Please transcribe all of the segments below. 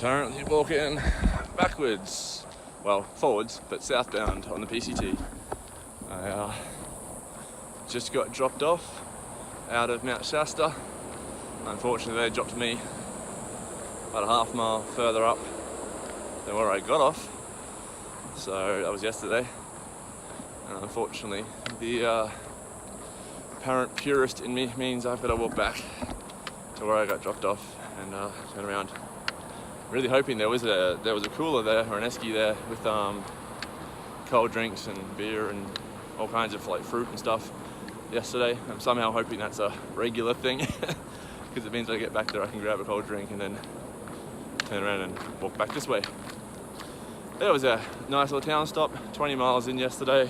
currently walking backwards, well, forwards, but southbound on the PCT. I just got dropped off out of Mount Shasta. Unfortunately, they dropped me about a half mile further up than where I got off. So that was yesterday. And unfortunately, the apparent purist in me means I've got to walk back to where I got dropped off and turn around. Really hoping there was a cooler there, or an esky there, with cold drinks and beer and all kinds of like fruit and stuff yesterday. I'm somehow hoping that's a regular thing because it means when I get back there I can grab a cold drink and then turn around and walk back this way. It was a nice little town stop, 20 miles in yesterday.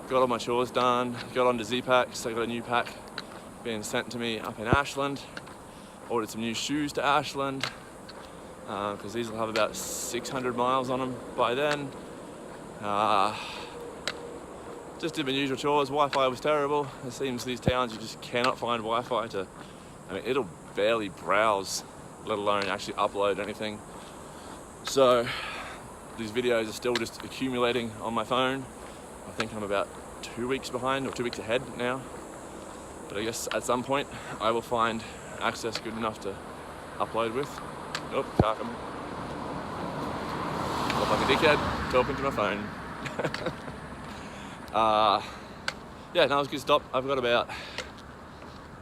Got all my chores done, got onto Z-Packs. I got a new pack being sent to me up in Ashland. Ordered some new shoes to Ashland because these will have about 600 miles on them by then. Just did my usual chores. Wi-Fi was terrible. It seems these towns you just cannot find Wi-Fi to, I mean, it'll barely browse, let alone actually upload anything. So these videos are still just accumulating on my phone. I think I'm about 2 weeks behind, or 2 weeks ahead now. But I guess at some point I will find access good enough to upload with. Oh, car coming. Look like a dickhead talking to my phone. Yeah, no, it was a good stop. I've got about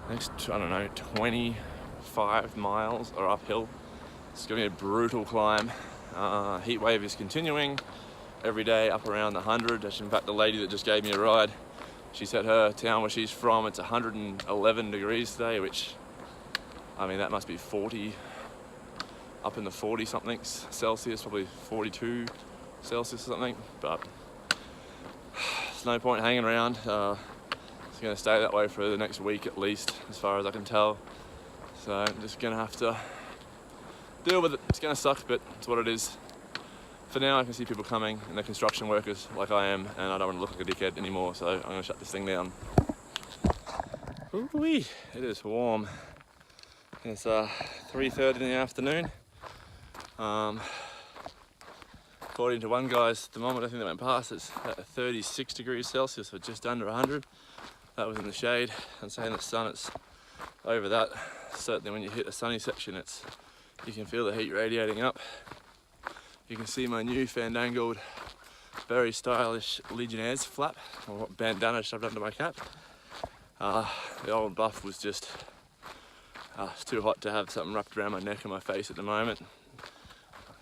next, I don't know, 25 miles or uphill. It's gonna be a brutal climb. Heat wave is continuing every day up around the 100. In fact, the lady that just gave me a ride, she said her town where she's from, it's 111 degrees today, which, I mean, that must be 40, up in the 40 something Celsius, probably 42 Celsius or something, but there's no point hanging around. It's going to stay that way for the next week at least, as far as I can tell. So I'm just going to have to deal with it. It's going to suck, but it's what it is. For now, I can see people coming, and they're construction workers like I am, and I don't want to look like a dickhead anymore, so I'm going to shut this thing down. Ooh-wee, it is warm. It's 3:30 in the afternoon. According to one guy's thermometer, I think that went past, it's at 36 degrees Celsius, or just under 100. That was in the shade, and saying the sun, it's over that. Certainly when you hit the sunny section, you can feel the heat radiating up. You can see my new fandangled, very stylish Legionnaires flap, or bandana shoved under my cap. The old buff was just, it's too hot to have something wrapped around my neck and my face at the moment.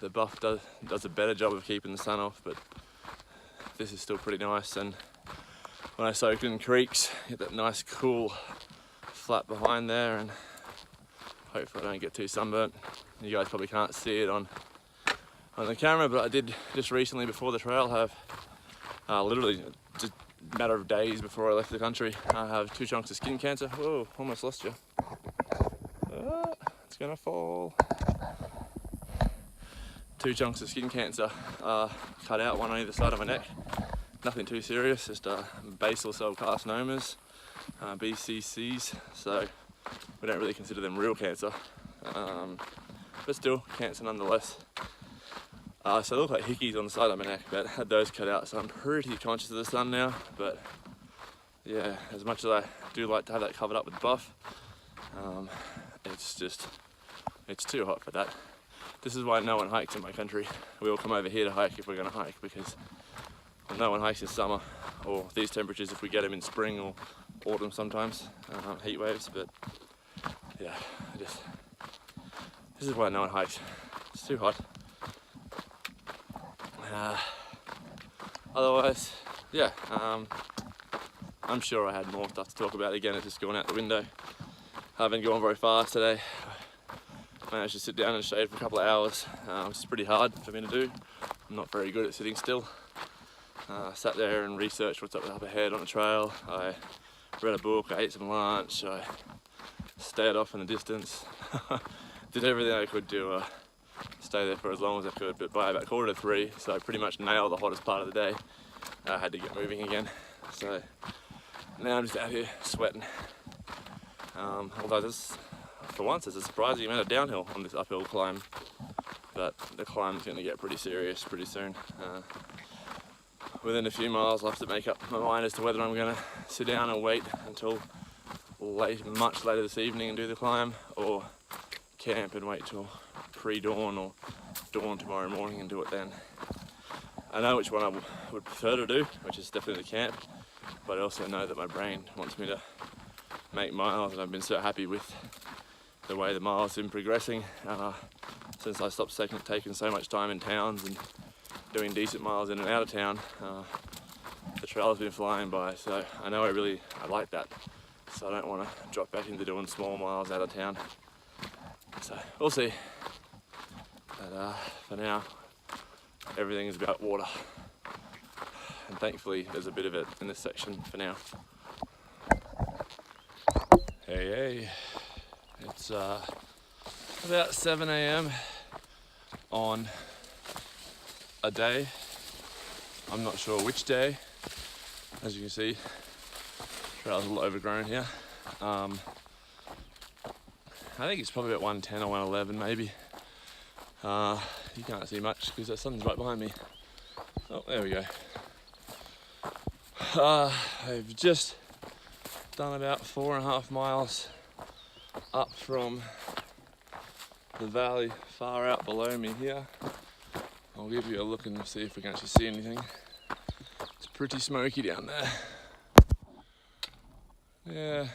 The buff does a better job of keeping the sun off, but this is still pretty nice. And when I soak in creeks, get that nice cool flap behind there, and hopefully I don't get too sunburnt. You guys probably can't see it on the camera, but I did just recently, before the trail, have literally just a matter of days before I left the country, I have 2 chunks of skin cancer. Whoa, almost lost you. It's gonna fall. 2 chunks of skin cancer cut out, one on either side of my neck. Nothing too serious, just basal cell carcinomas, BCCs, so we don't really consider them real cancer, but still cancer nonetheless. So they look like hickeys on the side of my neck, but I had those cut out, so I'm pretty conscious of the sun now. But yeah, as much as I do like to have that covered up with buff, it's too hot for that. This is why no one hikes in my country. We all come over here to hike if we're going to hike, because no one hikes in summer, or these temperatures if we get them in spring or autumn sometimes, heat waves. But yeah, this is why no one hikes. It's too hot. Otherwise, yeah, I'm sure I had more stuff to talk about. Again, it's just gone out the window. I haven't gone very fast today. I managed to sit down in the shade for a couple of hours, which is pretty hard for me to do. I'm not very good at sitting still. I sat there and researched what's up ahead on the trail. I read a book, I ate some lunch, I stared off in the distance. Did everything I could to stay there for as long as I could, but by about 2:45, so I pretty much nailed the hottest part of the day, I had to get moving again. So now I'm just out here sweating. Although this, for once, there's a surprising amount of downhill on this uphill climb. but the climb's going to get pretty serious pretty soon. Within a few miles I'll have to make up my mind as to whether I'm going to sit down and wait until much later this evening and do the climb, or camp and wait till pre-dawn or dawn tomorrow morning and do it then. I know which one I would prefer to do, which is definitely the camp, but I also know that my brain wants me to make miles, and I've been so happy with the way the miles have been progressing since I stopped taking so much time in towns and doing decent miles in and out of town. The trail's been flying by, so I know I like that. So I don't want to drop back into doing small miles out of town. So we'll see. But for now, everything is about water. And thankfully there's a bit of it in this section for now. Hey, it's about 7 AM on a day. I'm not sure which day. As you can see, trail's a little overgrown here. I think it's probably about 110 or 111 maybe. You can't see much because the sun's right behind me. Oh, there we go. I've just done about 4.5 miles up from the valley far out below me here. I'll give you a look and see if we can actually see anything. It's pretty smoky down there. Yeah,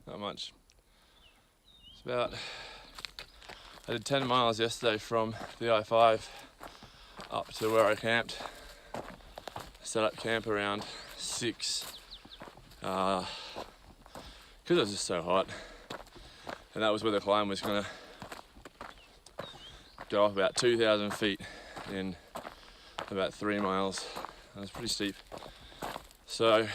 not much. It's about, I did 10 miles yesterday from the I-5 up to where I camped. Set up camp around 6 because it was just so hot, and that was where the climb was going to go off about 2,000 feet in about 3 miles. It was pretty steep, so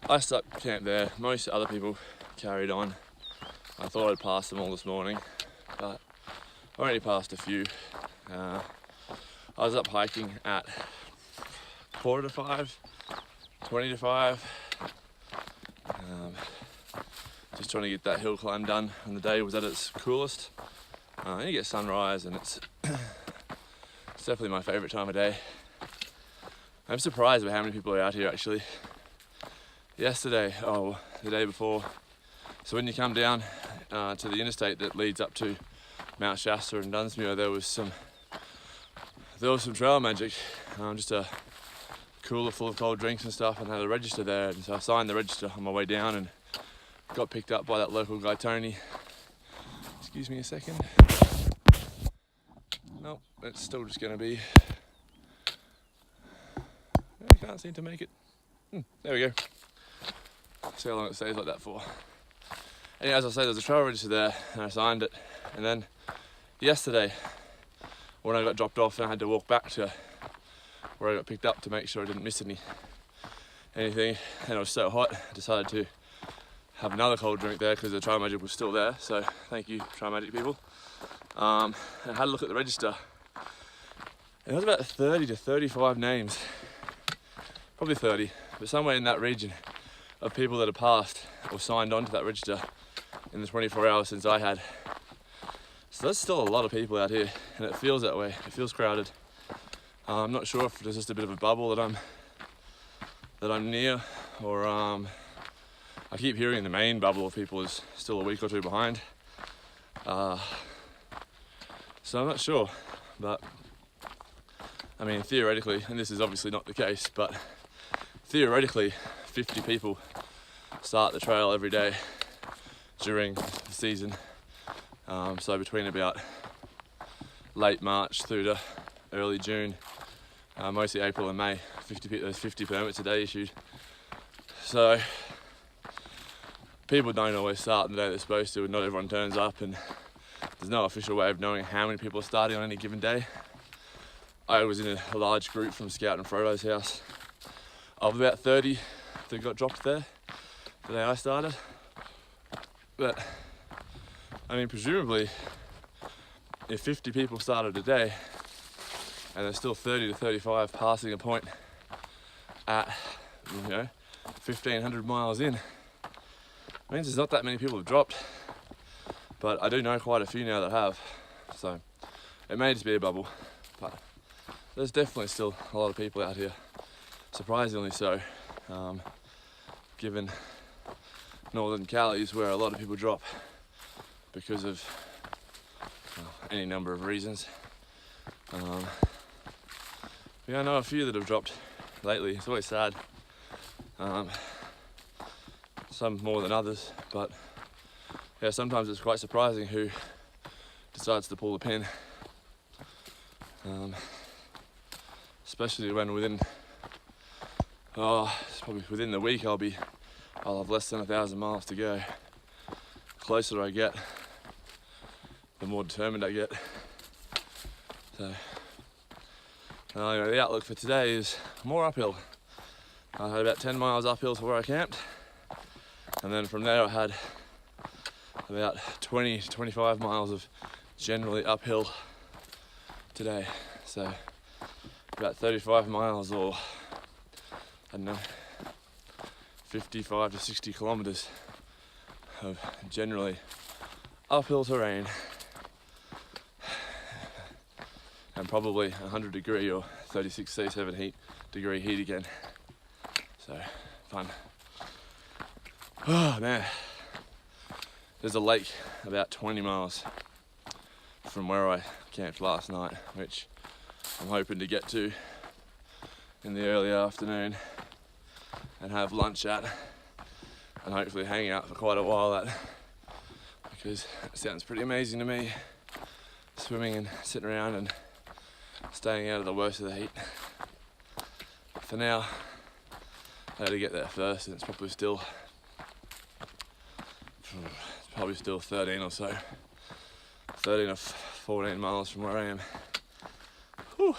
I stuck camp there. Most other people carried on. I thought I'd pass them all this morning, but I only passed a few. I was up hiking at 4 to 5, 20 to 5. Just trying to get that hill climb done when the day was at its coolest. You get sunrise and it's definitely my favourite time of day. I'm surprised by how many people are out here actually. Yesterday, the day before, so when you come down to the interstate that leads up to Mount Shasta and Dunsmuir, there was some trail magic. Just a cooler full of cold drinks and stuff, and had a register there, and so I signed the register on my way down and got picked up by that local guy Tony. Excuse me a second. Nope, it's still just gonna be, I can't seem to make it. There we go. See how long it stays like that for. Anyway, as I say, there's a trail register there and I signed it, and then yesterday when I got dropped off and I had to walk back to where I got picked up to make sure I didn't miss anything, and it was so hot, I decided to have another cold drink there because the Trail Magic was still there, so thank you Trail Magic people. I had a look at the register, and there was about 30 to 35 names, probably 30, but somewhere in that region of people that have passed or signed on to that register in the 24 hours since I had. So there's still a lot of people out here, and it feels that way. It feels crowded. I'm not sure if there's just a bit of a bubble that I'm near, or I keep hearing the main bubble of people is still a week or two behind. So I'm not sure, but I mean theoretically, and this is obviously not the case, but theoretically 50 people start the trail every day during the season. So between about late March through to early June, mostly April and May, there's 50 permits a day issued. So people don't always start on the day they're supposed to, and not everyone turns up, and there's no official way of knowing how many people are starting on any given day. I was in a large group from Scout and Frodo's house of about 30 that got dropped there the day I started. But I mean, presumably if 50 people started a day and there's still 30 to 35 passing a point at 1,500 miles in, it means there's not that many people have dropped, but I do know quite a few now that have. So it may just be a bubble, but there's definitely still a lot of people out here, surprisingly so, given Northern Cali's where a lot of people drop because of any number of reasons. I know a few that have dropped lately. It's always sad. Some more than others, but yeah, sometimes it's quite surprising who decides to pull the pin. Especially when it's probably within the week I'll have less than 1,000 miles to go. The closer I get, the more determined I get. So anyway, the outlook for today is more uphill. I had about 10 miles uphill to where I camped, and then from there I had about 20 to 25 miles of generally uphill today. So about 35 miles, or I don't know, 55 to 60 kilometers of generally uphill terrain, and probably 100 degree or 36 C7 degree heat again. So fun. Oh man, there's a lake about 20 miles from where I camped last night, which I'm hoping to get to in the early afternoon and have lunch at, and hopefully hang out for quite a while at, because it sounds pretty amazing to me, swimming and sitting around and staying out of the worst of the heat. For now, I had to get there first, and it's probably still 13 or so, 13 or 14 miles from where I am. Whew.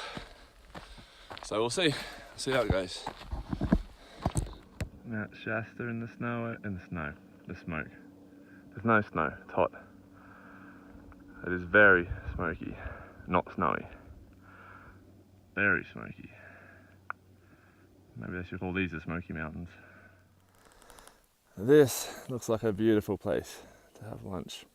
So we'll see how it goes. Mount Shasta in the snow, the smoke. There's no snow, it's hot. It is very smoky, not snowy. Very smoky. Maybe they should call these the Smoky Mountains. This looks like a beautiful place to have lunch.